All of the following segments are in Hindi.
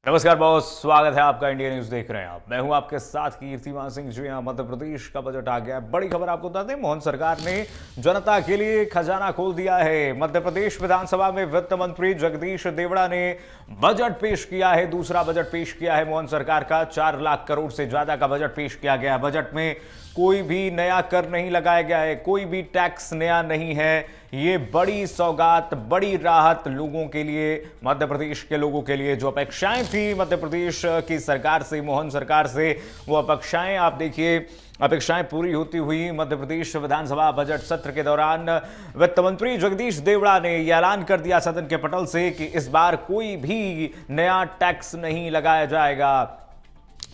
नमस्कार बॉस, स्वागत है आपका। इंडिया न्यूज देख रहे हैं आप। मैं हूं आपके साथ कीर्तिमान सिंह। जी हां, मध्य प्रदेश का बजट आ गया है। बड़ी खबर आपको बता दें, मोहन सरकार ने जनता के लिए खजाना खोल दिया है। मध्य प्रदेश विधानसभा में वित्त मंत्री जगदीश देवड़ा ने बजट पेश किया है। दूसरा बजट पेश किया है मोहन सरकार का। 4 लाख करोड़ से ज्यादा का बजट पेश किया गया है। बजट में कोई भी नया कर नहीं लगाया गया है, कोई भी टैक्स नया नहीं है। ये बड़ी सौगात, बड़ी राहत लोगों के लिए, मध्य प्रदेश के लोगों के लिए। जो अपेक्षाएं थी मध्य प्रदेश की सरकार से, मोहन सरकार से, वो अपेक्षाएं आप देखिए, अपेक्षाएं पूरी होती हुई मध्य प्रदेश विधानसभा बजट सत्र के दौरान वित्त मंत्री जगदीश देवड़ा ने यह ऐलान कर दिया सदन के पटल से कि इस बार कोई भी नया टैक्स नहीं लगाया जाएगा,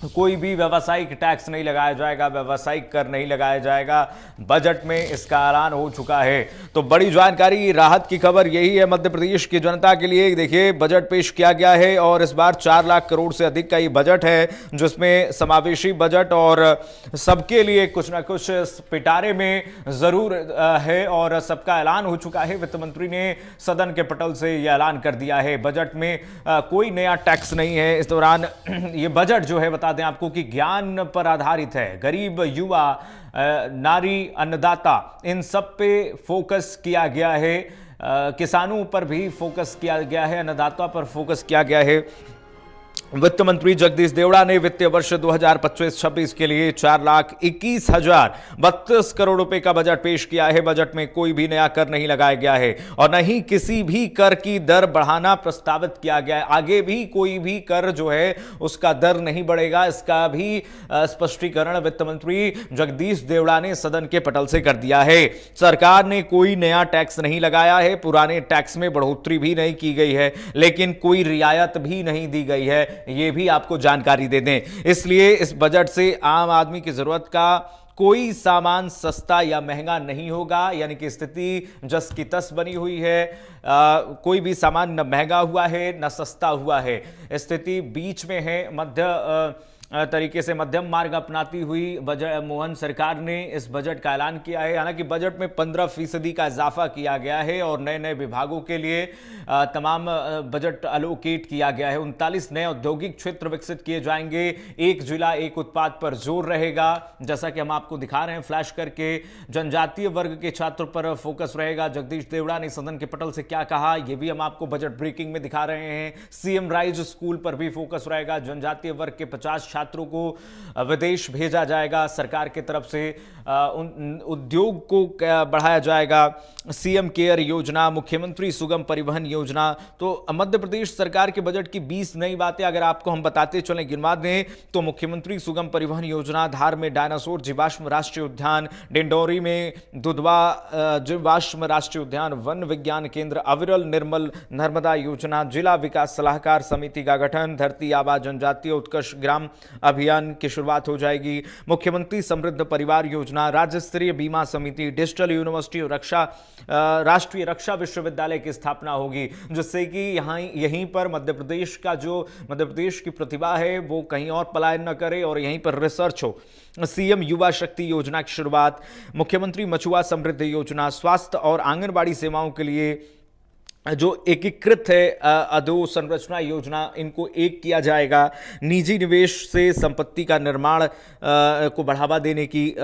कोई भी व्यावसायिक टैक्स नहीं लगाया जाएगा, व्यावसायिक कर नहीं लगाया जाएगा। बजट में इसका ऐलान हो चुका है। तो बड़ी जानकारी, राहत की खबर यही है मध्य प्रदेश की जनता के लिए। देखिए, बजट पेश किया गया है और इस बार 4 लाख करोड़ से अधिक का ये बजट है, जिसमें समावेशी बजट और सबके लिए कुछ ना कुछ पिटारे में जरूर है और सबका ऐलान हो चुका है। वित्त मंत्री ने सदन के पटल से यह ऐलान कर दिया है। बजट में कोई नया टैक्स नहीं है। इस दौरान ये बजट जो है, बता दें आपको कि ज्ञान पर आधारित है। गरीब, युवा, नारी, अन्नदाता, इन सब पे फोकस किया गया है। किसानों पर भी फोकस किया गया है, अन्नदाता पर फोकस किया गया है। वित्त मंत्री जगदीश देवड़ा ने वित्तीय वर्ष 2025-26 के लिए 4,21,032 करोड़ रुपए का बजट पेश किया है। बजट में कोई भी नया कर नहीं लगाया गया है और न ही किसी भी कर की दर बढ़ाना प्रस्तावित किया गया है। आगे भी कोई भी कर जो है उसका दर नहीं बढ़ेगा। इसका भी स्पष्टीकरण वित्त मंत्री जगदीश देवड़ा ने सदन के पटल से कर दिया है। सरकार ने कोई नया टैक्स नहीं लगाया है, पुराने टैक्स में बढ़ोतरी भी नहीं की गई है, लेकिन कोई रियायत भी नहीं दी गई है। ये भी आपको जानकारी दे दें। इसलिए इस बजट से आम आदमी की जरूरत का कोई सामान सस्ता या महंगा नहीं होगा, यानी कि स्थिति जस की तस बनी हुई है। कोई भी सामान न महंगा हुआ है न सस्ता हुआ है, स्थिति बीच में है। मध्य तरीके से मध्यम मार्ग अपनाती हुई बजट मोहन सरकार ने इस बजट का ऐलान किया है। हालांकि बजट में 15% का इजाफा किया गया है और नए नए विभागों के लिए तमाम बजट एलोकेट किया गया है। 39 नए औद्योगिक क्षेत्र विकसित किए जाएंगे। एक जिला एक उत्पाद पर जोर रहेगा, जैसा कि हम आपको दिखा रहे हैं फ्लैश करके। जनजातीय वर्ग के छात्रों पर फोकस रहेगा। जगदीश देवड़ा ने सदन के पटल से क्या कहा, यह भी हम आपको बजट ब्रेकिंग में दिखा रहे हैं। सीएम राइज स्कूल पर भी फोकस रहेगा। जनजातीय वर्ग के 50 छात्रों को विदेश भेजा जाएगा सरकार की तरफ से। उद्योग को बढ़ाया जाएगा। सीएम केयर योजना, मुख्यमंत्री सुगम परिवहन योजना। तो मध्य प्रदेश सरकार के बजट की 20 नई बातें अगर आपको हम बताते चलें, गिनवा दें, तो मुख्यमंत्री सुगम परिवहन योजना, धार में डायनासोर जीवाश्म राष्ट्रीय उद्यान, डिंडौरी में दुधवा जीवाश्म राष्ट्रीय उद्यान, वन विज्ञान केंद्र, अविरल निर्मल नर्मदा योजना, जिला विकास सलाहकार समिति का गठन, धरती आबा जनजातीय उत्कर्ष ग्राम अभियान की शुरुआत हो जाएगी। मुख्यमंत्री समृद्ध परिवार योजना, राज्य स्तरीय बीमा समिति, डिजिटल यूनिवर्सिटी और राष्ट्रीय रक्षा विश्वविद्यालय की स्थापना होगी, जिससे कि यहीं पर मध्य प्रदेश की प्रतिभा है वो कहीं और पलायन न करे और यहीं पर रिसर्च हो। सीएम युवा शक्ति योजना की शुरुआत, मुख्यमंत्री मछुआ समृद्धि योजना, स्वास्थ्य और आंगनबाड़ी सेवाओं के लिए जो एकीकृत है अधोसंरचना योजना, इनको एक किया जाएगा। निजी निवेश से संपत्ति का निर्माण को बढ़ावा देने की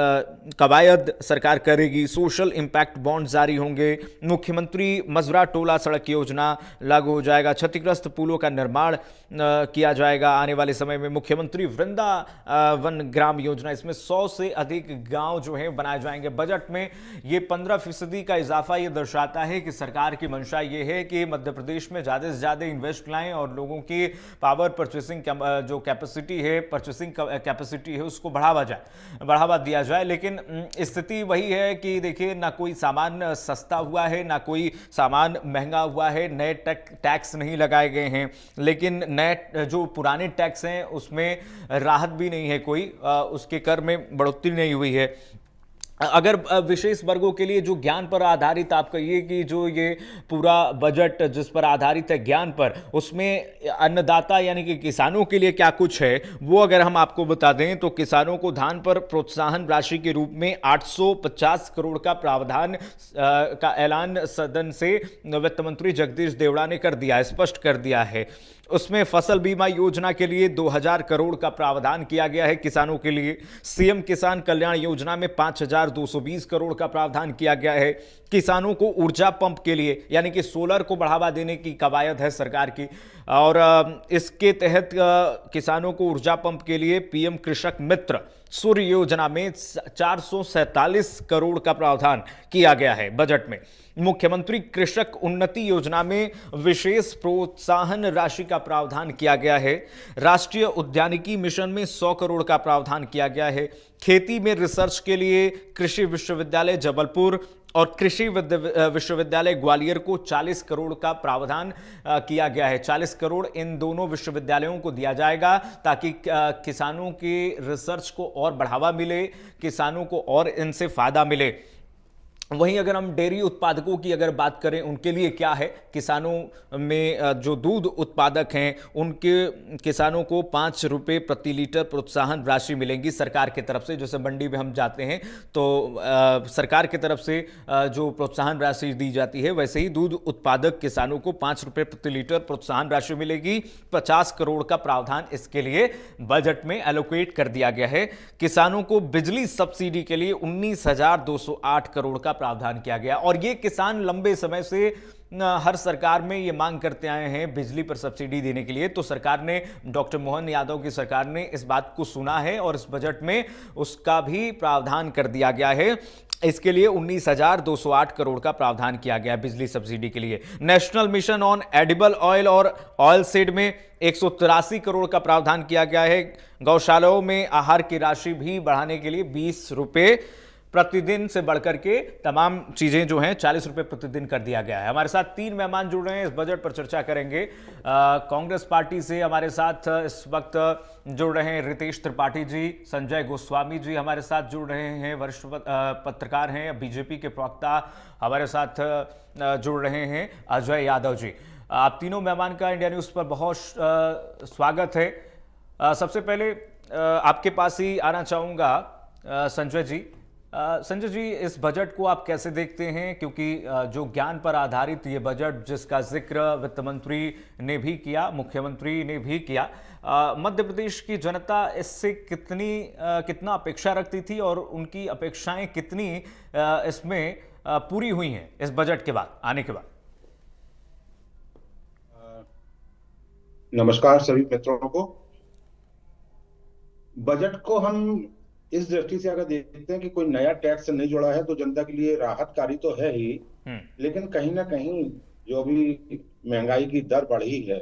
कवायद सरकार करेगी। सोशल इंपैक्ट बॉन्ड जारी होंगे। मुख्यमंत्री मजरा टोला सड़क योजना लागू हो जाएगा। क्षतिग्रस्त पुलों का निर्माण किया जाएगा आने वाले समय में। मुख्यमंत्री वृंदावन ग्राम योजना, इसमें 100 से अधिक गांव जो हैं बनाए जाएंगे। बजट में ये 15% का इजाफा ये दर्शाता है कि सरकार की मंशा ये है कि मध्य प्रदेश में ज्यादा से ज्यादा इन्वेस्ट लाएं और लोगों की पावर परचेसिंग जो कैपेसिटी है, परचेसिंग कैपेसिटी है, उसको बढ़ावा दिया जाए। लेकिन स्थिति वही है कि देखिए, ना कोई सामान सस्ता हुआ है, ना कोई सामान महंगा हुआ है। नए टैक्स नहीं लगाए गए हैं, लेकिन नए जो पुराने टैक्स हैं उसमें राहत भी नहीं है कोई, उसके कर में बढ़ोतरी नहीं हुई है। अगर विशेष वर्गों के लिए जो ज्ञान पर आधारित, आप कहिए कि जो ये पूरा बजट जिस पर आधारित है ज्ञान पर, उसमें अन्नदाता यानी कि किसानों के लिए क्या कुछ है वो अगर हम आपको बता दें, तो किसानों को धान पर प्रोत्साहन राशि के रूप में 850 करोड़ का प्रावधान का ऐलान सदन से वित्त मंत्री जगदीश देवड़ा ने कर दिया, स्पष्ट कर दिया है। उसमें फसल बीमा योजना के लिए 2000 करोड़ का प्रावधान किया गया है किसानों के लिए। सीएम किसान कल्याण योजना में 5220 करोड़ का प्रावधान किया गया है। किसानों को ऊर्जा पंप के लिए यानी कि सोलर को बढ़ावा देने की कवायद है सरकार की, और इसके तहत किसानों को ऊर्जा पंप के लिए पीएम कृषक मित्र सूर्य योजना में 447 करोड़ का प्रावधान किया गया है बजट में। मुख्यमंत्री कृषक उन्नति योजना में विशेष प्रोत्साहन राशि का प्रावधान किया गया है। राष्ट्रीय उद्यानिकी मिशन में 100 करोड़ का प्रावधान किया गया है। खेती में रिसर्च के लिए कृषि विश्वविद्यालय जबलपुर और कृषि विश्वविद्यालय ग्वालियर को 40 करोड़ का प्रावधान किया गया है। 40 करोड़ इन दोनों विश्वविद्यालयों को दिया जाएगा ताकि किसानों के रिसर्च को और बढ़ावा मिले, किसानों को और इनसे फायदा मिले। वहीं अगर हम डेयरी उत्पादकों की अगर बात करें, उनके लिए क्या है, किसानों में जो दूध उत्पादक हैं उनके किसानों को 5 रुपये प्रति लीटर प्रोत्साहन राशि मिलेंगी सरकार की तरफ से। जैसे मंडी में हम जाते हैं तो सरकार की तरफ से जो प्रोत्साहन राशि दी जाती है, वैसे ही दूध उत्पादक किसानों को 5 रुपये प्रति लीटर प्रोत्साहन राशि मिलेगी। 50 करोड़ का प्रावधान इसके लिए बजट में एलोकेट कर दिया गया है। किसानों को बिजली सब्सिडी के लिए 19,208 करोड़ का प्रावधान किया गया। और ये किसान लंबे समय से हर सरकार में ये मांग करते आए हैं बिजली पर सब्सिडी देने के लिए, तो सरकार ने, डॉक्टर मोहन यादव की सरकार ने इस बात को सुना है और इस बजट में उसका भी प्रावधान कर दिया गया है। इसके लिए 19,208 करोड़ का प्रावधान किया गया है बिजली सब्सिडी के लिए। National mission on edible oil और ऑयल सीड में 183 करोड़ का प्रावधान किया गया है। गौशालाओं में आहार की राशि भी बढ़ाने के लिए 20 रुपये प्रतिदिन से बढ़कर के तमाम चीजें जो हैं 40 रुपये प्रतिदिन कर दिया गया है। हमारे साथ 3 मेहमान जुड़ रहे हैं, इस बजट पर चर्चा करेंगे। कांग्रेस पार्टी से हमारे साथ इस वक्त जुड़ रहे हैं रितेश त्रिपाठी जी, संजय गोस्वामी जी हमारे साथ जुड़ रहे हैं, वरिष्ठ पत्रकार हैं, बीजेपी के प्रवक्ता हमारे साथ जुड़ रहे हैं अजय यादव जी। आप तीनों मेहमान का इंडिया न्यूज़ पर बहुत स्वागत है। सबसे पहले आपके पास ही आना चाहूँगा संजय जी। संजय जी, इस बजट को आप कैसे देखते हैं, क्योंकि जो ज्ञान पर आधारित ये बजट जिसका जिक्र वित्त मंत्री ने भी किया, मुख्यमंत्री ने भी किया, मध्य प्रदेश की जनता इससे कितना अपेक्षा रखती थी और उनकी अपेक्षाएं कितनी इसमें पूरी हुई हैं इस बजट के बाद, आने के बाद? नमस्कार सभी मित्रों को। बजट को हम इस दृष्टि से अगर देखते हैं कि कोई नया टैक्स नहीं जोड़ा है तो जनता के लिए राहतकारी तो है ही, लेकिन कहीं ना कहीं जो अभी महंगाई की दर बढ़ी है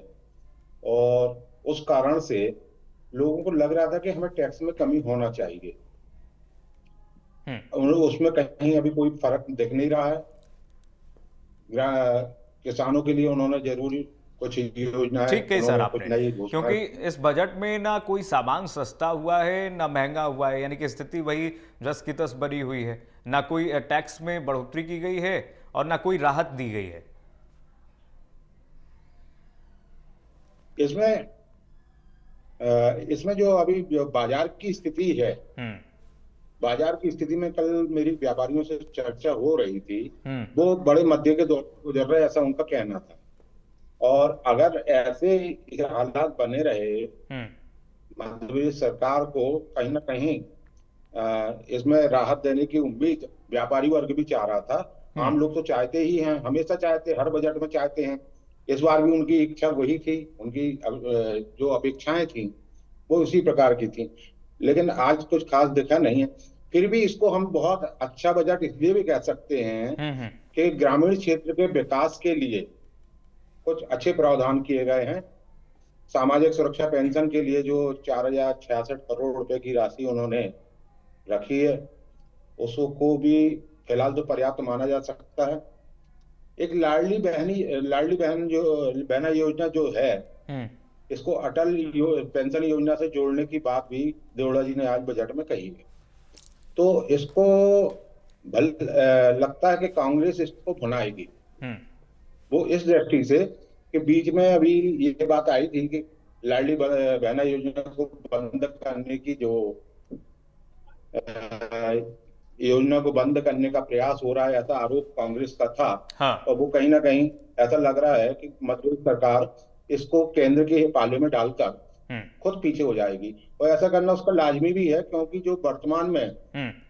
और उस कारण से लोगों को लग रहा था कि हमें टैक्स में कमी होना चाहिए। उसमें कहीं अभी कोई फर्क दिख नहीं रहा है। किसानों के लिए उन्होंने जरूरी कुछ योजना, ठीक है सर आपने, क्योंकि इस बजट में ना कोई सामान सस्ता हुआ है ना महंगा हुआ है, यानी कि स्थिति वही जस की तस बनी हुई है। ना कोई टैक्स में बढ़ोतरी की गई है और ना कोई राहत दी गई है। इसमें जो अभी बाजार की स्थिति है, बाजार की स्थिति में कल मेरी व्यापारियों से चर्चा हो रही थी, वो बड़े मध्य के दौर से गुजर रहे, ऐसा उनका कहना था। और अगर ऐसे हालात बने रहे, मध्य प्रदेश सरकार को कहीं ना कहीं इसमें राहत देने की उम्मीद व्यापारी वर्ग भी चाह रहा था। आम लोग तो चाहते ही हैं, हमेशा चाहते, हर बजट में चाहते हैं। इस बार भी उनकी इच्छा वही थी, उनकी जो अपेक्षाएं थी वो उसी प्रकार की थी, लेकिन आज कुछ खास दिखा नहीं है। फिर भी इसको हम बहुत अच्छा बजट इसलिए भी कह सकते हैं कि ग्रामीण क्षेत्र के विकास के लिए कुछ अच्छे प्रावधान किए गए हैं। सामाजिक सुरक्षा पेंशन के लिए जो 4,066 करोड़ रुपए की राशि उन्होंने रखी है, उसको भी फिलहाल तो पर्याप्त माना जा सकता है। एक लाडली बहना योजना जो है, इसको अटल पेंशन योजना से जोड़ने की बात भी देवड़ा जी ने आज बजट में कही है। तो इसको लगता है कि कांग्रेस इसको भुनाएगी। वो इस दृष्टि से कि बीच में अभी ये बात आई थी कि लाडली बहना योजना को बंद करने की, जो योजना को बंद करने का प्रयास हो रहा है, ऐसा आरोप कांग्रेस का था। और वो कहीं ना कहीं ऐसा लग रहा है कि मध्य प्रदेश सरकार इसको केंद्र के पाले में डालकर खुद पीछे हो जाएगी। और ऐसा करना उसका लाजमी भी है, क्योंकि जो वर्तमान में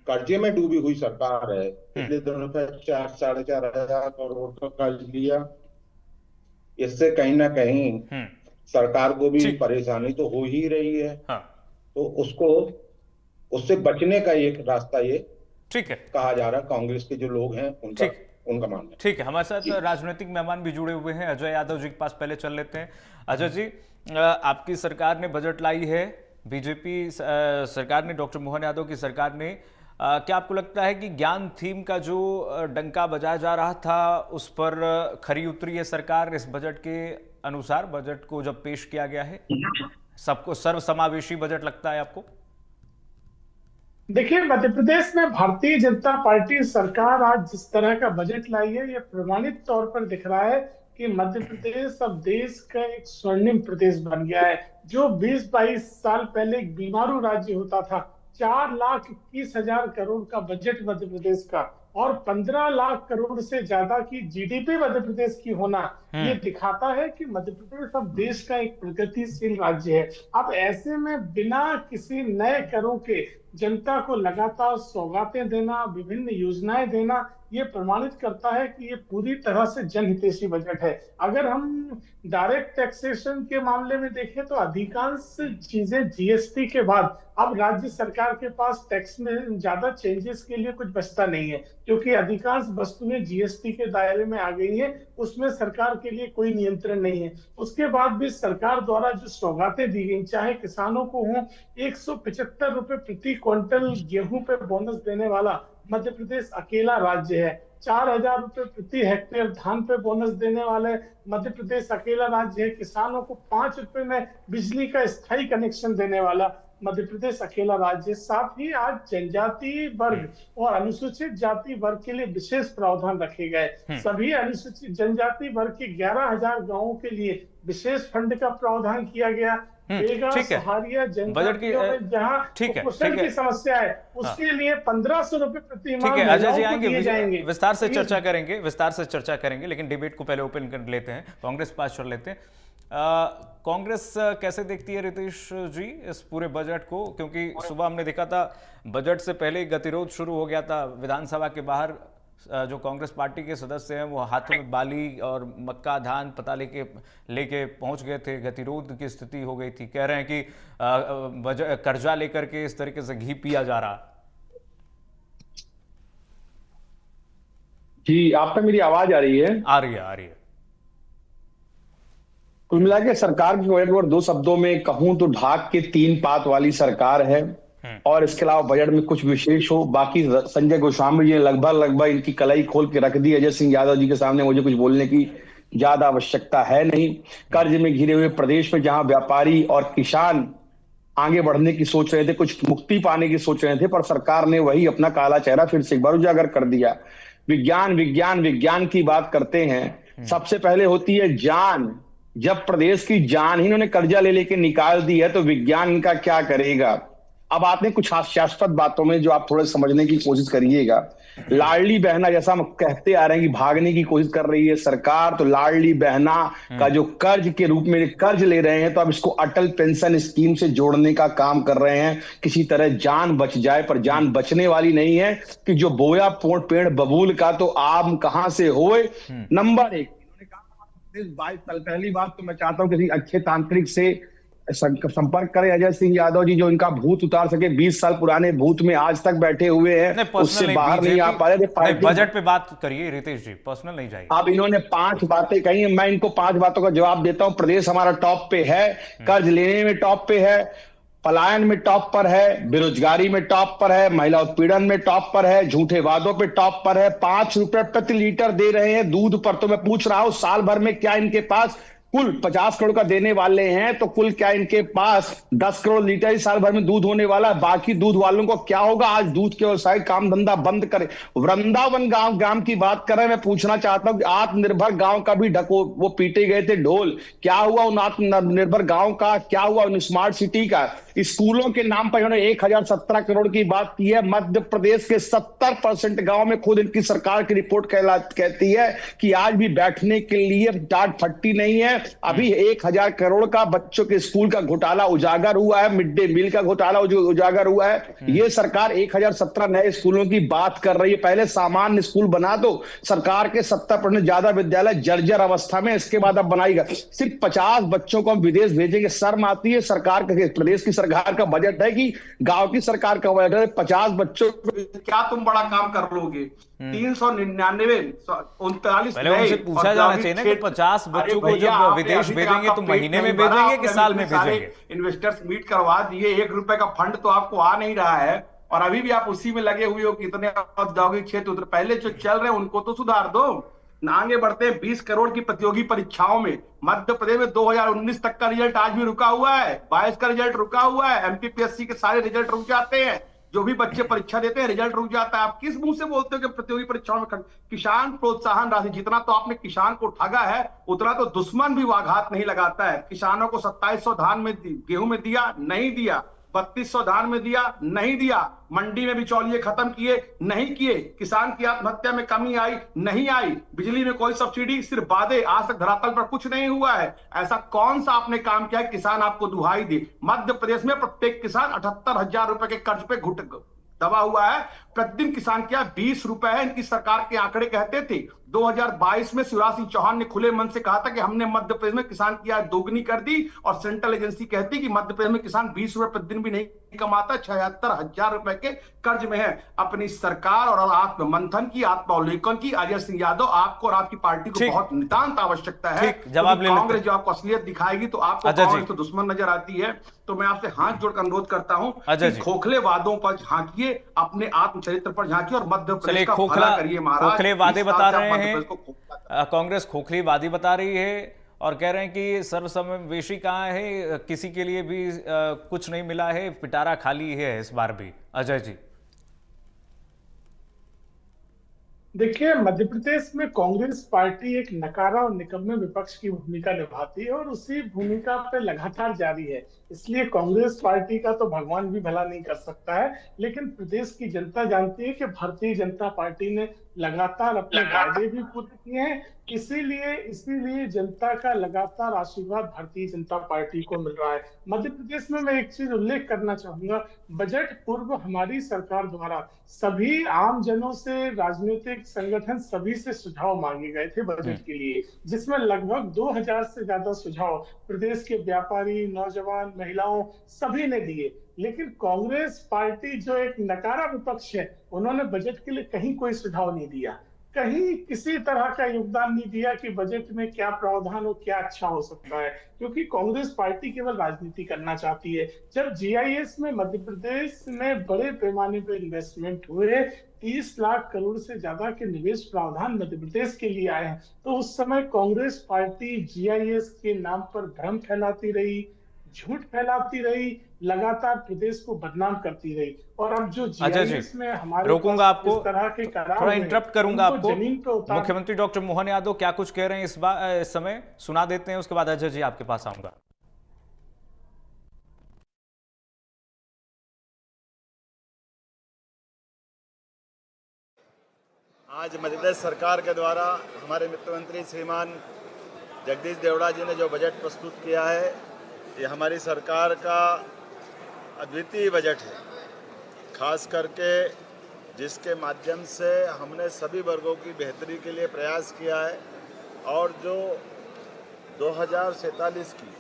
कर्जे में डूबी हुई सरकार है, पिछले दिनों पे 4-4.5 हजार करोड़ का कर्ज लिया, इससे कहीं ना कहीं सरकार को भी परेशानी तो हो ही रही है। तो उसको उससे बचने का एक रास्ता ये ठीक है कहा जा रहा है, कांग्रेस के जो लोग हैं उनका मानना है। ठीक है, हमारे साथ राजनीतिक मेहमान भी जुड़े हुए हैं, अजय यादव जी के पास पहले चल लेते हैं। अजय जी, आपकी सरकार ने बजट लाई है, बीजेपी सरकार ने, डॉक्टर मोहन यादव की सरकार ने, क्या आपको लगता है कि ज्ञान थीम का जो डंका बजाया जा रहा था उस पर खरी उतरी है सरकार इस बजट के अनुसार? बजट को जब पेश किया गया है, सबको सर्वसमावेशी बजट लगता है आपको? देखिए, मध्य प्रदेश में भारतीय जनता पार्टी सरकार आज जिस तरह का बजट लाई है, यह प्रमाणित तौर पर दिख रहा है कि मध्य प्रदेश अब देश का एक स्वर्णिम प्रदेश बन गया है। जो 20-22 साल पहले एक बीमारू राज्य होता था, 4,21,000 करोड़ का बजट मध्य प्रदेश का और 15 लाख करोड़ से ज्यादा की जीडीपी मध्य प्रदेश की होना, ये दिखाता है कि मध्य प्रदेश अब देश का एक प्रगतिशील राज्य है। अब ऐसे में बिना किसी नए करों के जनता को लगातार सौगातें देना, विभिन्न योजनाएं देना, ये प्रमाणित करता है कि ये पूरी तरह से जनहितैषी बजट है। अगर हम डायरेक्ट टैक्सेशन के मामले में देखें तो अधिकांश चीजें जीएसटी के बाद अब राज्य सरकार के पास टैक्स में ज्यादा चेंजेस के लिए कुछ बचता नहीं है, क्योंकि अधिकांश वस्तुएं जीएसटी के दायरे में आ गई हैं, उसमें सरकार के लिए कोई नियंत्रण नहीं है। उसके बाद भी सरकार द्वारा जो सौगातें दी गई, चाहे किसानों को हो 175 रुपए प्रति क्विंटल गेहूं पे बोनस देने वाला मध्य प्रदेश अकेला राज्य है, 4,000 रुपए प्रति हेक्टेयर धान पे बोनस देने वाले मध्य प्रदेश अकेला राज्य है, किसानों को 5 रुपए में बिजली का स्थायी कनेक्शन देने वाला मध्य प्रदेश अकेला राज्य। साथ ही आज जनजातीय वर्ग और अनुसूचित जाति वर्ग के लिए विशेष प्रावधान रखे गए। सभी अनुसूचित जनजाति वर्ग के 11,000 गांवों के लिए विशेष फंड का प्रावधान किया गया। सहारिया जनजातियों में जहाँ कुपोषण की समस्या है, उसके लिए 1,500 रुपए प्रति माह दिए जाएंगे। विस्तार से चर्चा करेंगे, लेकिन डिबेट को पहले ओपन कर लेते हैं, कांग्रेस पास चल लेते हैं। कांग्रेस कैसे देखती है रितेश जी इस पूरे बजट को? क्योंकि सुबह हमने देखा था बजट से पहले गतिरोध शुरू हो गया था विधानसभा के बाहर, जो कांग्रेस पार्टी के सदस्य हैं वो हाथों में बाली और मक्का धान पता लेके पहुंच गए थे, गतिरोध की स्थिति हो गई थी। कह रहे हैं कि कर्जा लेकर के इस तरीके से घी पिया जा रहा। जी, आप तक मेरी आवाज आ रही है? आ रही है। कुल मिला के सरकार की बजट और 2 शब्दों में कहूं तो ढाक के 3 पात वाली सरकार है, और इसके अलावा बजट में कुछ विशेष हो। बाकी संजय गोस्वामी जी ने लगभग इनकी कलाई खोल के रख दी। अजय सिंह यादव जी के सामने मुझे कुछ बोलने की ज्यादा आवश्यकता है नहीं। कर्ज में घिरे हुए प्रदेश में जहां व्यापारी और किसान आगे बढ़ने की सोच रहे थे, कुछ मुक्ति पाने की सोच रहे थे, पर सरकार ने वही अपना काला चेहरा फिर से एक बार उजागर कर दिया। विज्ञान की बात करते हैं, सबसे पहले होती है जान। जब प्रदेश की जान ही इन्होंने कर्जा लेके निकाल दी है तो विज्ञान इनका क्या करेगा? अब आते हैं कुछ हास्यास्पद बातों में जो आप थोड़े समझने की कोशिश करिएगा। लाडली बहना, जैसा हम कहते आ रहे हैं कि भागने की कोशिश कर रही है सरकार, तो लाडली बहना का जो कर्ज के रूप में कर्ज ले रहे हैं, तो अब इसको अटल पेंशन स्कीम से जोड़ने का काम कर रहे हैं, किसी तरह जान बच जाए। पर जान बचने वाली नहीं है कि जो बोया पेड़ बबूल का तो आम कहां से होए। नंबर 1, 22 साल, पहली बात तो मैं चाहता हूं किसी अच्छे तांत्रिक से संपर्क करें अजय सिंह यादव जी, जो इनका भूत उतार सके। 20 साल पुराने भूत में आज तक बैठे हुए हैं, उससे बाहर नहीं आ पा रहे। बजट पे बात करिए रितेश जी, पर्सनल नहीं जाइए। अब इन्होंने 5 बातें कही, मैं इनको 5 बातों का जवाब देता हूं। प्रदेश हमारा टॉप पे है, कर्ज लेने में टॉप पे है, पलायन में टॉप पर है, बेरोजगारी में टॉप पर है, महिला उत्पीड़न में टॉप पर है, झूठे वादों पे टॉप पर है, 5 रुपए प्रति लीटर दे रहे हैं दूध पर। तो मैं पूछ रहा हूं साल भर में क्या इनके पास कुल 50 करोड़ का देने वाले हैं, तो कुल क्या इनके पास 10 करोड़ लीटर ही साल भर में दूध होने वाला है? बाकी दूध वालों को क्या होगा? आज दूध के व्यवसाय काम धंधा बंद करे। वृंदावन गांव की बात कर रहे हैं, मैं पूछना चाहता हूं कि आत्मनिर्भर गांव का भी ढको, वो पीटे गए थे ढोल, क्या हुआ उन आत्मनिर्भर गांव का? क्या हुआ उन स्मार्ट सिटी का? स्कूलों के नाम पर इन्होंने 1017 करोड़ की बात की है। मध्य प्रदेश के 70% गांव में खुद इनकी सरकार की रिपोर्ट कहती है कि आज भी बैठने के लिए टाट फट्टी नहीं है। अभी 1000 करोड़ का बच्चों के स्कूल का घोटाला उजागर हुआ है, मिड डे मील का घोटाला उजागर हुआ है। ये सरकार 1017 नए स्कूलों की बात कर रही है। पहले सामान्य स्कूल बना दो, सरकार के 70% ज्यादा विद्यालय जर्जर अवस्था में, इसके बाद अब बनाएगा। सिर्फ 50 बच्चों को हम विदेश भेजेंगे, शर्म आती है। सरकार का, प्रदेश की सरकार का बजट है कि गांव की सरकार का बजट है? 50 बच्चों क्या तुम बड़ा काम कर लोगे? 399 39 पहले उनसे पूछा जाना चाहिए ना कि 50 बच्चों को जब विदेश भेजेंगे तो महीने में भेजेंगे कि साल में भेजेंगे? इन्वेस्टर्स मीट करवा दिए, 1 रुपए का फंड तो आपको आ नहीं रहा है और अभी भी आप उसी में लगे हुए हो कि इतने औद्योगिक क्षेत्र पहले जो चल रहे हैं उनको तो सुधार दो। आगे बढ़ते हैं। 20 करोड़ की प्रतियोगी परीक्षाओं में मध्य प्रदेश में 2019 तक का रिजल्ट आज भी रुका हुआ है, 22 का रिजल्ट रुका हुआ है। एमपीपीएससी के सारे रिजल्ट रुक जाते हैं, जो भी बच्चे परीक्षा देते हैं रिजल्ट रुक जाता है। आप किस मुंह से बोलते हो कि प्रतियोगी परीक्षाओं में किसान प्रोत्साहन राशि, जितना तो आपने किसान को ठगा है उतना तो दुश्मन भी वाघात नहीं लगाता है। किसानों को 2700 धान में गेहूं में दिया, नहीं दिया। 3200 धान में दिया, नहीं दिया। मंडी में बिचौलिए खत्म किए, नहीं किए। किसान की आत्महत्या में कमी आई, नहीं आई। बिजली में कोई सब्सिडी, सिर्फ वादे, आज तक धरातल पर कुछ नहीं हुआ है। ऐसा कौन सा आपने काम किया है किसान आपको दुहाई दे? मध्य प्रदेश में प्रत्येक किसान 78,000 रुपए के कर्ज पे घुट दबा हुआ है। प्रतिदिन किसान क्या 20 रुपए है, इनकी सरकार के आंकड़े कहते थे। 2022 में शिवराज सिंह चौहान ने खुले मन से कहा था कि हमने मध्य प्रदेश में किसान की आय दोगुनी कर दी, और सेंट्रल एजेंसी कहती कि मध्य प्रदेश में किसान 20 रुपए प्रतिदिन भी नहीं कमाता, 76,000 रुपए के कर्ज में है। अपनी सरकार और आत्म मंथन की, आत्मावलोकन की। अजय सिंह यादव, आपको और आपकी पार्टी को बहुत नितांत आवश्यकता है। कांग्रेस जो आपको असलियत दिखाएगी तो आपको कांग्रेस तो दुश्मन नजर आती है। तो मैं आपसे हाथ जोड़कर अनुरोध करता हूं कि खोखले वादों पर झांकिए, अपने आत्मचरित्र पर झांकिए और मध्य प्रदेश का भला करिए। महाराज, खोखले वादे बता रहे हैं कांग्रेस, खोखली वादी बता रही है और कह रहे हैं कि सर्वसमावेशी कहाँ है, किसी के लिए भी कुछ नहीं मिला है, पिटारा खाली है इस बार भी। अजय जी, देखिए, मध्य प्रदेश में कांग्रेस पार्टी एक नकारा और निकम्मे विपक्ष की भूमिका निभाती है और उसी भूमिका पे लगातार जारी है। इसलिए कांग्रेस पार्टी का तो भगवान भी भला नहीं कर सकता है, लेकिन प्रदेश की जनता जानती है कि भारतीय जनता पार्टी ने लगातार अपने वादे भी पूरे किए हैं। इसीलिए जनता का लगातार आशीर्वाद भारतीय जनता पार्टी को मिल रहा है। मध्य प्रदेश में मैं एक चीज उल्लेख करना चाहूंगा, बजट पूर्व हमारी सरकार द्वारा सभी आम जनों से, राजनीतिक संगठन सभी से सुझाव मांगे गए थे बजट के लिए, जिसमें लगभग 2000 से ज्यादा सुझाव प्रदेश के व्यापारी, नौजवान, महिलाओं सभी ने दिए। लेकिन कांग्रेस पार्टी जो एक नकारा विपक्ष है, उन्होंने बजट के लिए कहीं कोई सुझाव नहीं दिया, कहीं किसी तरह का योगदान नहीं दिया कि बजट में क्या प्रावधान हो, क्या अच्छा हो सकता है, क्योंकि कांग्रेस पार्टी केवल राजनीति करना चाहती है। जब जीआईएस में मध्य प्रदेश में बड़े पैमाने पर इन्वेस्टमेंट हुए, 30 लाख करोड़ से ज्यादा के निवेश प्रावधान मध्य प्रदेश के लिए आए हैं, तो उस समय कांग्रेस पार्टी जीआईएस के नाम पर भ्रम फैलाती रही, झूठ फैलाती रही, लगातार प्रदेश को बदनाम करती रही। और अब जो जीआईएस में हमारे रोकूंगा आपको, तरह के थोड़ा इंटरप्ट करूंगा आपको। मुख्यमंत्री डॉक्टर मोहन यादव क्या कुछ कह रहे हैं इस समय सुना देते हैं, उसके बाद अजय जी आपके पास आऊंगा। आज मध्य प्रदेश सरकार के द्वारा हमारे मुख्यमंत्री श्रीमान जगदीश देवड़ा जी ने जो बजट प्रस्तुत किया है, ये हमारी सरकार का अद्वितीय बजट है। खास करके जिसके माध्यम से हमने सभी वर्गों की बेहतरी के लिए प्रयास किया है, और जो 2047 की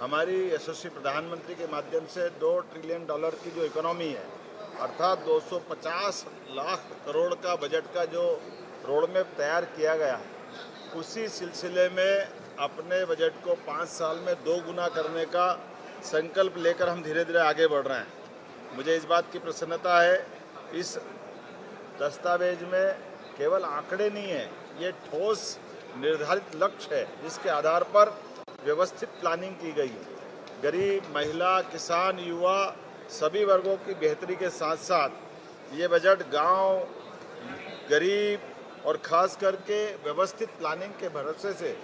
हमारी यशस्वी प्रधानमंत्री के माध्यम से $2 ट्रिलियन की जो इकोनॉमी है, अर्थात 250 लाख करोड़ का बजट का जो रोड मैप तैयार किया गया है, उसी सिलसिले में अपने बजट को 5 साल में 2 गुना करने का संकल्प लेकर हम धीरे धीरे आगे बढ़ रहे हैं। मुझे इस बात की प्रसन्नता है, इस दस्तावेज में केवल आंकड़े नहीं है, ये ठोस निर्धारित लक्ष्य है जिसके आधार पर व्यवस्थित प्लानिंग की गई है। गरीब, महिला, किसान, युवा सभी वर्गों की बेहतरी के साथ साथ ये बजट गांव, गरीब और खास करके व्यवस्थित प्लानिंग के भरोसे से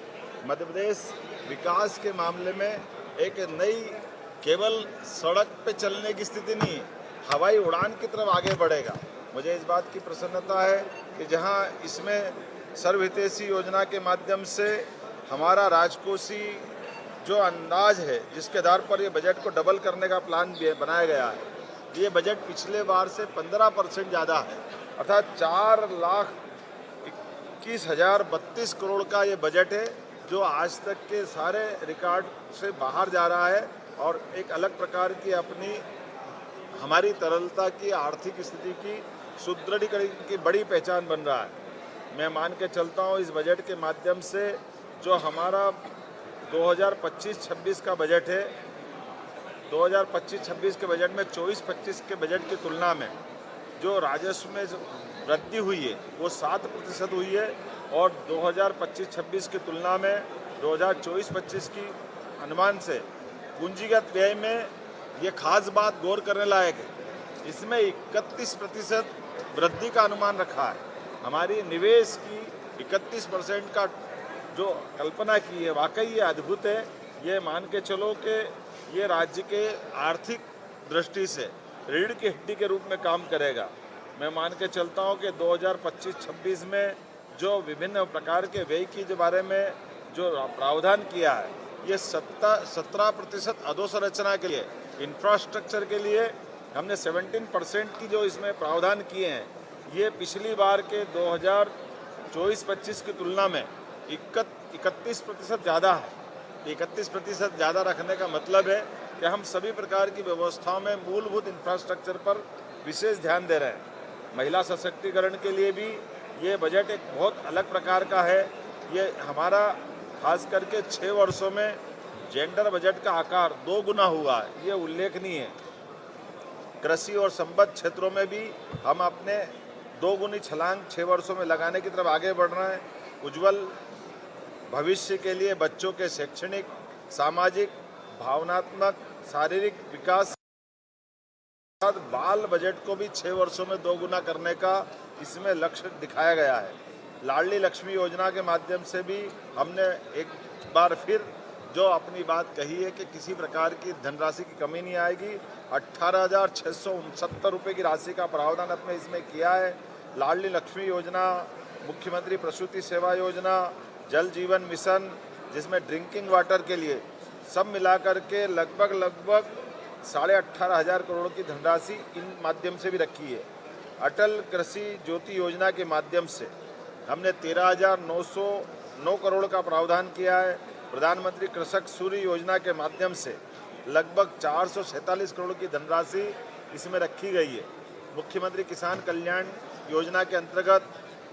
मध्य प्रदेश विकास के मामले में एक नई, केवल सड़क पे चलने की स्थिति नहीं, हवाई उड़ान की तरफ आगे बढ़ेगा। मुझे इस बात की प्रसन्नता है कि जहां इसमें सर्वहितैषी योजना के माध्यम से हमारा राजकोषी जो अंदाज है जिसके आधार पर ये बजट को डबल करने का प्लान बनाया गया है, ये बजट पिछले बार से 15% ज़्यादा है, अर्थात 4,21,032 करोड़ का ये बजट है जो आज तक के सारे रिकॉर्ड से बाहर जा रहा है और एक अलग प्रकार की अपनी हमारी तरलता की आर्थिक स्थिति की सुदृढ़ीकरण की बड़ी पहचान बन रहा है। मैं मान के चलता हूँ इस बजट के माध्यम से जो हमारा 2025-26 का बजट है, 2025-26 के बजट में 24-25 के बजट की तुलना में जो राजस्व में वृद्धि हुई है वो 7% हुई है और 2025-26 की तुलना में 2024-25 की अनुमान से पूंजीगत व्यय में ये खास बात गौर करने लायक है, इसमें 31% वृद्धि का अनुमान रखा है। हमारी निवेश की 31% का जो कल्पना की है वाकई ये अद्भुत है। ये मान के चलो कि ये राज्य के आर्थिक दृष्टि से रीढ़ की हड्डी के रूप में काम करेगा। मैं मान के चलता हूँ कि 2025-26 में जो विभिन्न प्रकार के व्यय के बारे में जो प्रावधान किया है, ये 17% अधोसंरचना के लिए, इंफ्रास्ट्रक्चर के लिए हमने 17% की जो इसमें प्रावधान किए हैं, ये पिछली बार के 2024-25 की तुलना में 31% ज़्यादा है। 31% ज़्यादा रखने का मतलब है कि हम सभी प्रकार की व्यवस्थाओं में मूलभूत इंफ्रास्ट्रक्चर पर विशेष ध्यान दे रहे हैं। महिला सशक्तिकरण के लिए भी ये बजट एक बहुत अलग प्रकार का है। ये हमारा खास करके 6 वर्षों में जेंडर बजट का आकार 2 गुना हुआ है, ये उल्लेखनीय है। कृषि और संबद्ध क्षेत्रों में भी हम अपने 2 गुनी छलांग 6 वर्षों में लगाने की तरफ आगे बढ़ रहे हैं। उज्जवल भविष्य के लिए बच्चों के शैक्षणिक, सामाजिक, भावनात्मक, शारीरिक विकास, बाल बजट को भी 6 वर्षों में 2 गुना करने का इसमें लक्ष्य दिखाया गया है। लाडली लक्ष्मी योजना के माध्यम से भी हमने एक बार फिर जो अपनी बात कही है कि किसी प्रकार की धनराशि की कमी नहीं आएगी। 18,669 रुपये की राशि का प्रावधान अपने इसमें किया है। लाडली लक्ष्मी योजना, मुख्यमंत्री प्रसूति सेवा योजना, जल जीवन मिशन, जिसमें ड्रिंकिंग वाटर के लिए सब मिलाकर के लगभग 18,500 करोड़ की धनराशि इन माध्यम से भी रखी है। अटल कृषि ज्योति योजना के माध्यम से हमने 13,909 करोड़ का प्रावधान किया है। प्रधानमंत्री कृषक सूर्य योजना के माध्यम से लगभग 447 करोड़ की धनराशि इसमें रखी गई है। मुख्यमंत्री किसान कल्याण योजना के अंतर्गत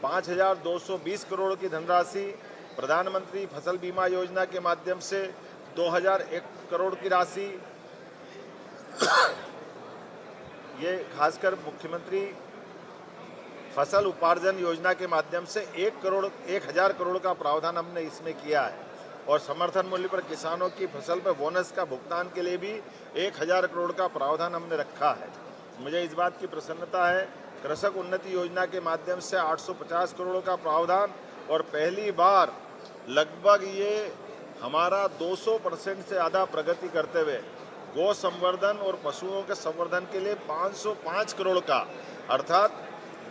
5,220 करोड़ की धनराशि, प्रधानमंत्री फसल बीमा योजना के माध्यम से 2,001 करोड़ की राशि, ये खासकर मुख्यमंत्री फसल उपार्जन योजना के माध्यम से 1,000 करोड़ का प्रावधान हमने इसमें किया है। और समर्थन मूल्य पर किसानों की फसल पर बोनस का भुगतान के लिए भी 1,000 करोड़ का प्रावधान हमने रखा है। मुझे इस बात की प्रसन्नता है, कृषक उन्नति योजना के माध्यम से 850 करोड़ का प्रावधान और पहली बार लगभग ये हमारा 200% से ज़्यादा प्रगति करते हुए गौ संवर्धन और पशुओं के संवर्धन के लिए 505 करोड़ का, अर्थात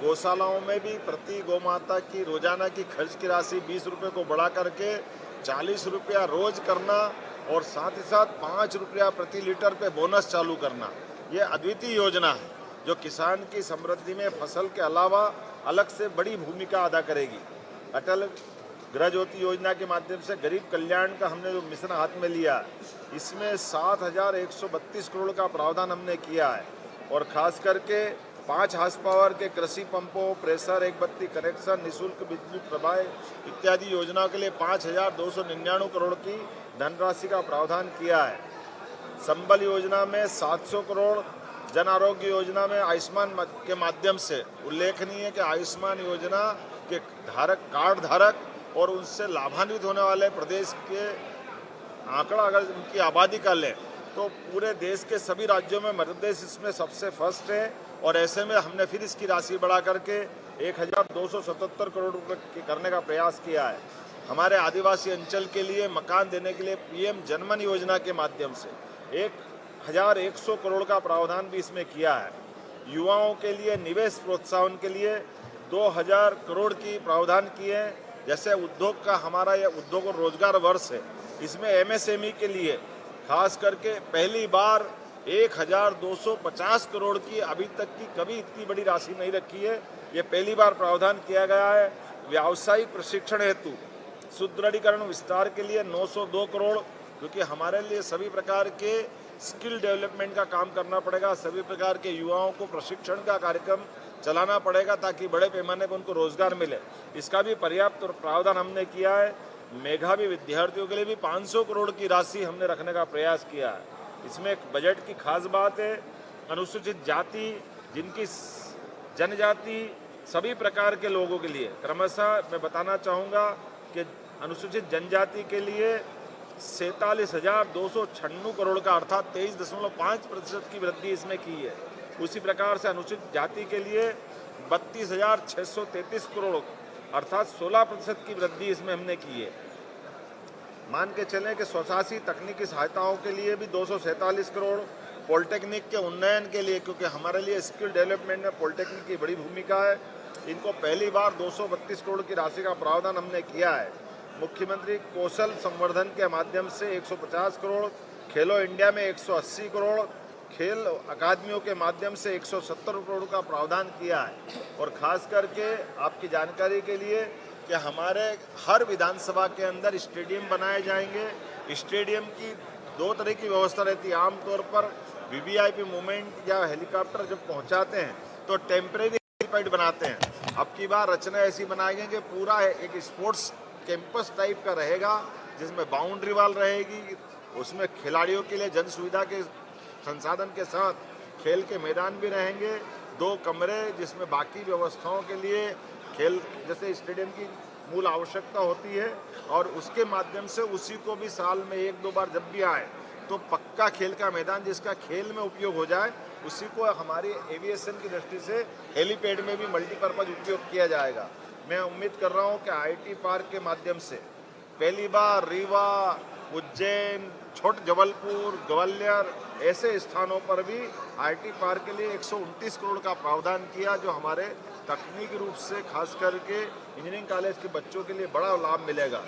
गौशालाओं में भी प्रति गौ माता की रोजाना की खर्च की राशि 20 रुपये को बढ़ा करके 40 रुपया रोज करना और साथ ही साथ 5 रुपया प्रति लीटर पे बोनस चालू करना, ये अद्वितीय योजना है जो किसान की समृद्धि में फसल के अलावा अलग से बड़ी भूमिका अदा करेगी। अटल गृह ज्योति योजना के माध्यम से गरीब कल्याण का हमने जो मिशन हाथ में लिया, इसमें 7,132 करोड़ का प्रावधान हमने किया है और खास करके 5 हार्स पावर के कृषि पंपों, प्रेशर, एक बत्ती कनेक्शन, निःशुल्क बिजली प्रवाह इत्यादि योजनाओं के लिए 5,299 करोड़ की धनराशि का प्रावधान किया है। संबल योजना में 700 करोड़, जन आरोग्य योजना में आयुष्मान के माध्यम से उल्लेखनीय है कि आयुष्मान योजना के कार्ड धारक और उनसे लाभान्वित होने वाले प्रदेश के आंकड़ा अगर उनकी आबादी का लें तो पूरे देश के सभी राज्यों में मध्य प्रदेश इसमें सबसे फर्स्ट है और ऐसे में हमने फिर इसकी राशि बढ़ा करके 1,277 करोड़ रुपये करने का प्रयास किया है। हमारे आदिवासी अंचल के लिए मकान देने के लिए PM जनमन योजना के माध्यम से 1,100 करोड़ का प्रावधान भी इसमें किया है। युवाओं के लिए निवेश प्रोत्साहन के लिए 2,000 करोड़ की प्रावधान किए हैं जैसे उद्योग का हमारा ये उद्योग और रोजगार वर्ष है, इसमें एमएसएमई के लिए खास करके पहली बार 1250 करोड़ की अभी तक की कभी इतनी बड़ी राशि नहीं रखी है। ये पहली बार प्रावधान किया गया है। व्यावसायिक प्रशिक्षण हेतु सुदृढ़ीकरण विस्तार के लिए 902 करोड़, क्योंकि हमारे लिए सभी प्रकार के स्किल डेवलपमेंट का काम करना पड़ेगा, सभी प्रकार के युवाओं को प्रशिक्षण का कार्यक्रम चलाना पड़ेगा ताकि बड़े पैमाने पर उनको रोजगार मिले। इसका भी पर्याप्त प्रावधान हमने किया है। मेधावी विद्यार्थियों के लिए भी 500 करोड़ की राशि हमने रखने का प्रयास किया है। इसमें एक बजट की खास बात है, अनुसूचित जाति, जिनकी जनजाति, सभी प्रकार के लोगों के लिए क्रमशः मैं बताना चाहूँगा कि अनुसूचित जनजाति के लिए 47,296 करोड़ का अर्थात 23.5% की वृद्धि इसमें की है। उसी प्रकार से अनुसूचित जाति के लिए 32,633 करोड़ अर्थात 16% की वृद्धि इसमें हमने की है। मान के चलें कि स्वशासी तकनीकी सहायताओं के लिए भी 247 करोड़, पॉलिटेक्निक के उन्नयन के लिए, क्योंकि हमारे लिए स्किल डेवलपमेंट में पॉलिटेक्निक की बड़ी भूमिका है, इनको पहली बार 232 करोड़ की राशि का प्रावधान हमने किया है। मुख्यमंत्री कौशल संवर्धन के माध्यम से 150 करोड़, खेलो इंडिया में 180 करोड़, खेल अकादमियों के माध्यम से 170 करोड़ का प्रावधान किया है। और खास करके आपकी जानकारी के लिए कि हमारे हर विधानसभा के अंदर स्टेडियम बनाए जाएंगे। स्टेडियम की 2 तरह की व्यवस्था रहती है। आमतौर पर वीवीआईपी मूवमेंट या हेलीकॉप्टर जब पहुंचाते हैं तो टेम्परेरी हेलीपैड बनाते हैं। अब की बार रचना ऐसी बनाई गई कि पूरा एक स्पोर्ट्स कैंपस टाइप का रहेगा, जिसमें बाउंड्री वाल रहेगी, उसमें खिलाड़ियों के लिए जन सुविधा के संसाधन के साथ खेल के मैदान भी रहेंगे, 2 कमरे जिसमें बाकी व्यवस्थाओं के लिए खेल जैसे स्टेडियम की मूल आवश्यकता होती है, और उसके माध्यम से उसी को भी साल में 1-2 बार जब भी आए तो पक्का खेल का मैदान जिसका खेल में उपयोग हो जाए, उसी को हमारी एविएशन की दृष्टि से हेलीपैड में भी मल्टीपर्पज उपयोग किया जाएगा। मैं उम्मीद कर रहा हूं कि आईटी पार्क के माध्यम से पहली बार रीवा, उज्जैन, छोट जबलपुर, ग्वालियर ऐसे स्थानों पर भी आईटी पार्क के लिए 129 करोड़ का प्रावधान किया, जो हमारे तकनीकी रूप से खास करके इंजीनियरिंग कॉलेज के बच्चों के लिए बड़ा लाभ मिलेगा।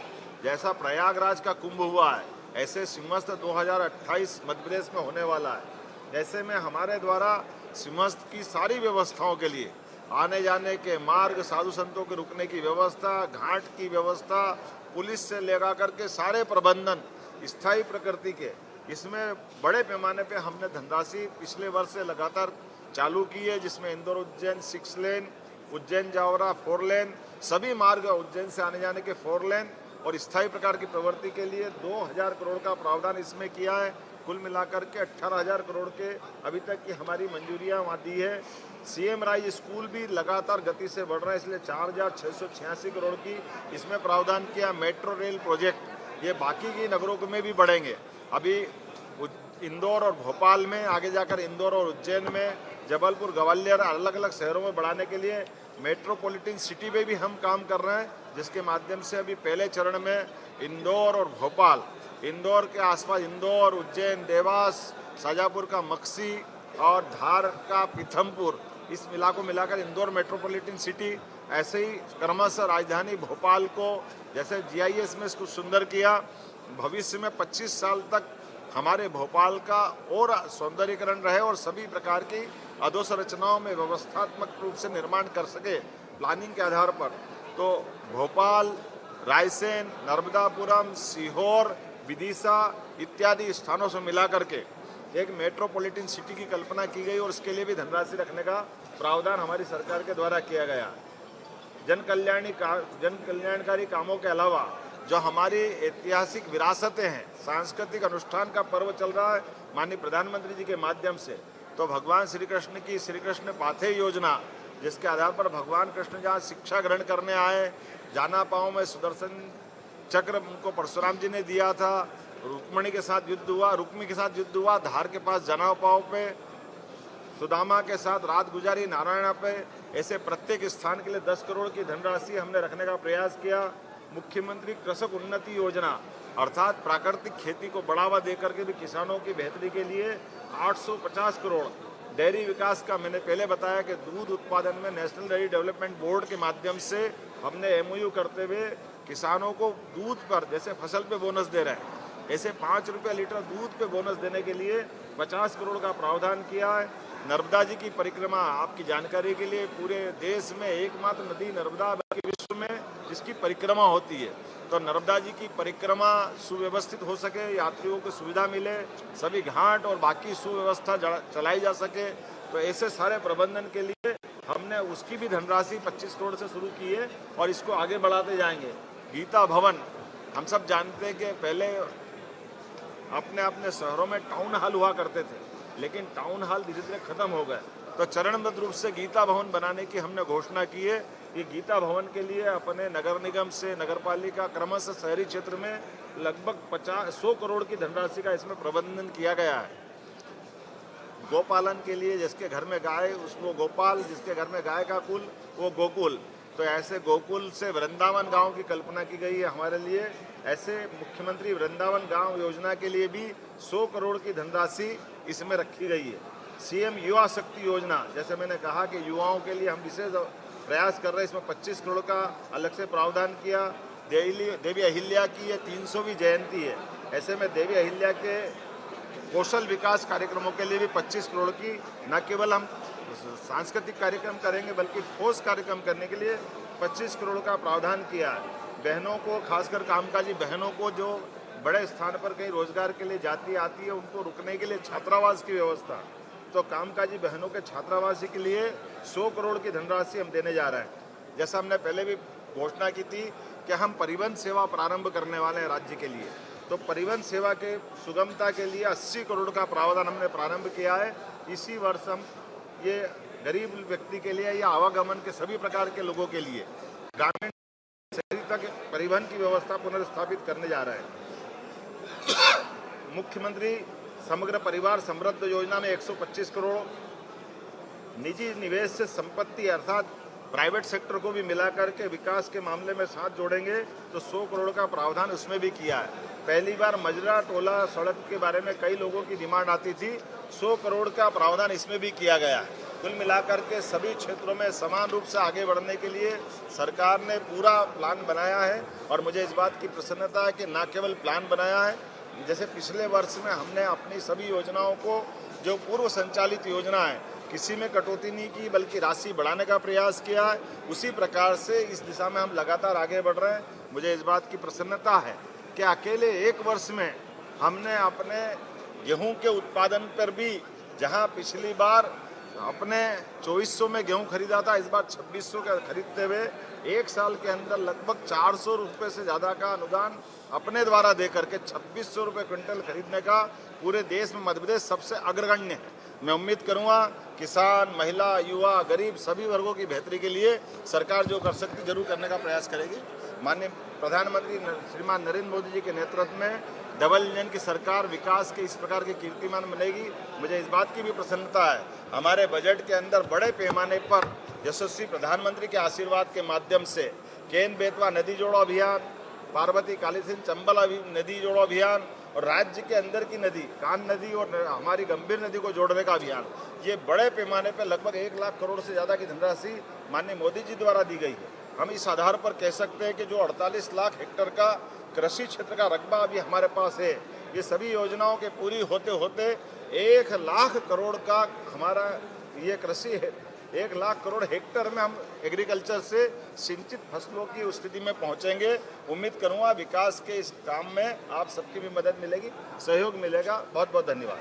जैसा प्रयागराज का कुंभ हुआ है, ऐसे सिंहस्थ 2028 मध्य प्रदेश में होने वाला है। जैसे में हमारे द्वारा सिंहस्थ की सारी व्यवस्थाओं के लिए आने जाने के मार्ग, साधु संतों के रुकने की व्यवस्था, घाट की व्यवस्था, पुलिस से लेकर करके सारे प्रबंधन स्थायी प्रकृति के, इसमें बड़े पैमाने पे हमने धनराशि पिछले वर्ष से लगातार चालू की है, जिसमें इंदौर उज्जैन 6 लेन, उज्जैन जावरा 4 लेन, सभी मार्ग उज्जैन से आने जाने के 4 लेन और स्थायी प्रकार की प्रवृत्ति के लिए 2000 करोड़ का प्रावधान इसमें किया है। कुल मिलाकर के 18,000 करोड़ के अभी तक की हमारी मंजूरियां वहाँ दी है। सीएम राइज स्कूल भी लगातार गति से बढ़ रहा है, इसलिए 4,686 करोड़ की इसमें प्रावधान किया। मेट्रो रेल प्रोजेक्ट ये बाकी की नगरों में भी बढ़ेंगे। अभी इंदौर और भोपाल में, आगे जाकर इंदौर और उज्जैन में, जबलपुर, ग्वालियर अलग अलग शहरों में बढ़ाने के लिए मेट्रोपॉलिटन सिटी में भी हम काम कर रहे हैं, जिसके माध्यम से अभी पहले चरण में इंदौर और भोपाल, इंदौर के आसपास इंदौर, उज्जैन, देवास, शाजापुर का मक्सी और धार का पीथमपुर, इस इलाकों मिलाकर इंदौर मेट्रोपॉलिटन सिटी। ऐसे ही क्रमशः राजधानी भोपाल को जैसे जीआईएस में इसको सुंदर किया, भविष्य में 25 साल तक हमारे भोपाल का और सौंदर्यीकरण रहे और सभी प्रकार की अधोसंरचनाओं में व्यवस्थात्मक रूप से निर्माण कर सके प्लानिंग के आधार पर। तो भोपाल, रायसेन, नर्मदापुरम, सीहोर, विदिशा इत्यादि स्थानों से मिला करके एक मेट्रोपॉलिटन सिटी की कल्पना की गई और इसके लिए भी धनराशि रखने का प्रावधान हमारी सरकार के द्वारा किया गया। जन कल्याणकारी कामों के अलावा जो हमारी ऐतिहासिक विरासतें हैं, सांस्कृतिक अनुष्ठान का पर्व चल रहा है माननीय प्रधानमंत्री जी के माध्यम से, तो भगवान श्री कृष्ण की श्री कृष्ण पाथेय योजना, जिसके आधार पर भगवान कृष्ण जहाँ शिक्षा ग्रहण करने आए, जाना पाँव में सुदर्शन चक्र उनको परशुराम जी ने दिया था, रुक्मिणी के साथ युद्ध हुआ, धार के पास जनाव पाँव पे, सुदामा के साथ रात गुजारी नारायणा पे, ऐसे प्रत्येक स्थान के लिए 10 करोड़ की धनराशि हमने रखने का प्रयास किया। मुख्यमंत्री कृषक उन्नति योजना अर्थात प्राकृतिक खेती को बढ़ावा देकर के भी किसानों की बेहतरी के लिए 850 करोड़। डेयरी विकास का मैंने पहले बताया कि दूध उत्पादन में नेशनल डेयरी डेवलपमेंट बोर्ड के माध्यम से हमने एमओयू करते हुए किसानों को दूध पर जैसे फसल पे बोनस दे रहे हैं, ऐसे 5 रुपये लीटर दूध पे बोनस देने के लिए 50 करोड़ का प्रावधान किया है। नर्मदा जी की परिक्रमा, आपकी जानकारी के लिए, पूरे देश में एकमात्र नदी नर्मदा बल्कि विश्व में जिसकी परिक्रमा होती है। तो नर्मदा जी की परिक्रमा सुव्यवस्थित हो सके, यात्रियों को सुविधा मिले, सभी घाट और बाकी सुव्यवस्था चलाई जा सके, तो ऐसे सारे प्रबंधन के लिए हमने उसकी भी धनराशि 25 करोड़ से शुरू की है और इसको आगे बढ़ाते जाएंगे। गीता भवन, हम सब जानते हैं कि पहले अपने अपने शहरों में टाउन हॉल हुआ करते थे, लेकिन टाउन हॉल धीरे धीरे खत्म हो गए, तो चरणबद्ध रूप से गीता भवन बनाने की हमने घोषणा की है। ये गीता भवन के लिए अपने नगर निगम से नगरपालिका क्रमशः शहरी क्षेत्र में लगभग 100 करोड़ की धनराशि का इसमें प्रबंधन किया गया है। गोपालन के लिए जिसके घर में गाय उसको गोपाल, जिसके घर में गाय का कुल वो गोकुल, तो ऐसे गोकुल से वृंदावन गांव की कल्पना की गई है हमारे लिए। ऐसे मुख्यमंत्री वृंदावन गांव योजना के लिए भी 100 करोड़ की धनराशि इसमें रखी गई है। सीएम युवा शक्ति योजना, जैसे मैंने कहा कि युवाओं के लिए हम विशेष प्रयास कर रहे हैं, इसमें 25 करोड़ का अलग से प्रावधान किया। देवी अहिल्या की ये 300वीं जयंती है, ऐसे में देवी अहिल्या के कौशल विकास कार्यक्रमों के लिए भी 25 करोड़ की, न केवल हम सांस्कृतिक कार्यक्रम करेंगे बल्कि ठोस कार्यक्रम करने के लिए 25 करोड़ का प्रावधान किया है। बहनों को, खासकर कामकाजी बहनों को जो बड़े स्थान पर कहीं रोजगार के लिए जाती आती है, उनको रुकने के लिए छात्रावास की व्यवस्था, तो कामकाजी बहनों के छात्रावास के लिए 100 करोड़ की धनराशि हम देने जा रहे हैं। जैसा हमने पहले भी घोषणा की थी कि हम परिवहन सेवा प्रारंभ करने वाले हैं राज्य के लिए, तो परिवहन सेवा के सुगमता के लिए 80 करोड़ का प्रावधान हमने प्रारंभ किया है। इसी वर्ष हम ये गरीब व्यक्ति के लिए या आवागमन के सभी प्रकार के लोगों के लिए ग्रामीण शहरी तक परिवहन की व्यवस्था पुनर्स्थापित करने जा रहे हैं। मुख्यमंत्री समग्र परिवार समृद्ध योजना में 125 करोड़, निजी निवेश से संपत्ति अर्थात प्राइवेट सेक्टर को भी मिलाकर के विकास के मामले में साथ जोड़ेंगे, तो 100 करोड़ का प्रावधान उसमें भी किया है। पहली बार मजरा टोला सड़क के बारे में कई लोगों की डिमांड आती थी, 100 करोड़ का प्रावधान इसमें भी किया गया है। कुल मिलाकर के सभी क्षेत्रों में समान रूप से आगे बढ़ने के लिए सरकार ने पूरा प्लान बनाया है और मुझे इस बात की प्रसन्नता है कि न केवल प्लान बनाया है, जैसे पिछले वर्ष में हमने अपनी सभी योजनाओं को, जो पूर्व संचालित योजना है, किसी में कटौती नहीं की बल्कि राशि बढ़ाने का प्रयास किया है, उसी प्रकार से इस दिशा में हम लगातार आगे बढ़ रहे हैं। मुझे इस बात की प्रसन्नता है कि अकेले एक वर्ष में हमने अपने गेहूं के उत्पादन पर भी, जहां पिछली बार अपने 2400 में गेहूं खरीदा था, इस बार 2600 का खरीदते हुए एक साल के अंदर लगभग 400 रुपये से ज़्यादा का अनुदान अपने द्वारा दे करके 2600 रुपये क्विंटल खरीदने का पूरे देश में मध्य प्रदेश सबसे अग्रगण्य है। मैं उम्मीद करूंगा किसान, महिला, युवा, गरीब सभी वर्गों की बेहतरी के लिए सरकार जो कर सकती जरूर करने का प्रयास करेगी। माननीय प्रधानमंत्री श्रीमान नरेंद्र मोदी जी के नेतृत्व में डबल इंजन की सरकार विकास के इस प्रकार के कीर्तिमान बनेगी। मुझे इस बात की भी प्रसन्नता है, हमारे बजट के अंदर बड़े पैमाने पर यशस्वी प्रधानमंत्री के आशीर्वाद के माध्यम से केन बेतवा नदी जोड़ो अभियान, पार्वती कालीसिंध चंबल नदी जोड़ो अभियान और राज्य के अंदर की नदी कान नदी और हमारी गंभीर नदी को जोड़ने का अभियान, ये बड़े पैमाने पर लगभग 1 लाख करोड़ से ज़्यादा की धनराशि माननीय मोदी जी द्वारा दी गई है। हम इस आधार पर कह सकते हैं कि जो 48 लाख हेक्टेयर का कृषि क्षेत्र का रकबा अभी हमारे पास है, ये सभी योजनाओं के पूरी होते होते 1 लाख करोड़ का हमारा ये कृषि है, 1 लाख करोड़ हेक्टेयर में हम एग्रीकल्चर से सिंचित फसलों की स्थिति में पहुंचेंगे। उम्मीद करूंगा विकास के इस काम में आप सबकी भी मदद मिलेगी, सहयोग मिलेगा। बहुत बहुत धन्यवाद।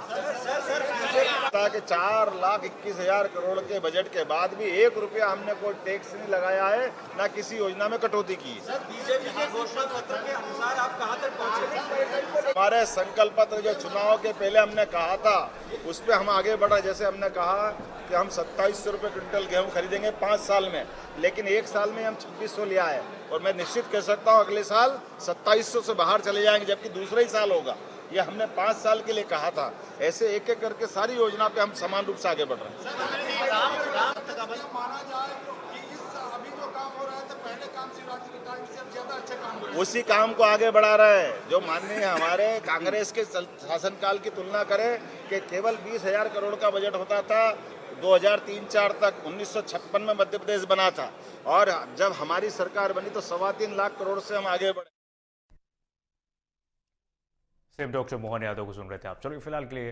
कि 4,21,000 करोड़ के बजट के बाद भी 1 रुपया हमने कोई टैक्स नहीं लगाया है, ना किसी योजना में कटौती की। बीजेपी के घोषणा पत्र के अनुसार आप कहां तक पहुंचे? हमारे संकल्प पत्र जो चुनाव के पहले हमने कहा था उस पर हम आगे बढ़े। जैसे हमने कहा कि हम 2700 रुपये क्विंटल गेहूं खरीदेंगे 5 साल में, लेकिन 1 साल में हम 2600 लिया है और मैं निश्चित कह सकता हूं अगले साल 2700 से बाहर चले जाएंगे, जबकि दूसरा ही साल होगा। ये हमने 5 साल के लिए कहा था। ऐसे एक एक करके सारी योजना पे हम समान रूप से आगे बढ़ रहे हैं। उसी काम को आगे बढ़ा रहे हैं जो माननीय हमारे कांग्रेस के शासनकाल की तुलना करें कि केवल 20,000 करोड़ का बजट होता था, 2003-4 तक 1956 में मध्य प्रदेश बना था और जब हमारी सरकार बनी तो 3.25 लाख करोड़ से हम आगे बढ़े। सिर्फ डॉक्टर मोहन यादव को सुन रहे थे आप। चलो फिलहाल के लिए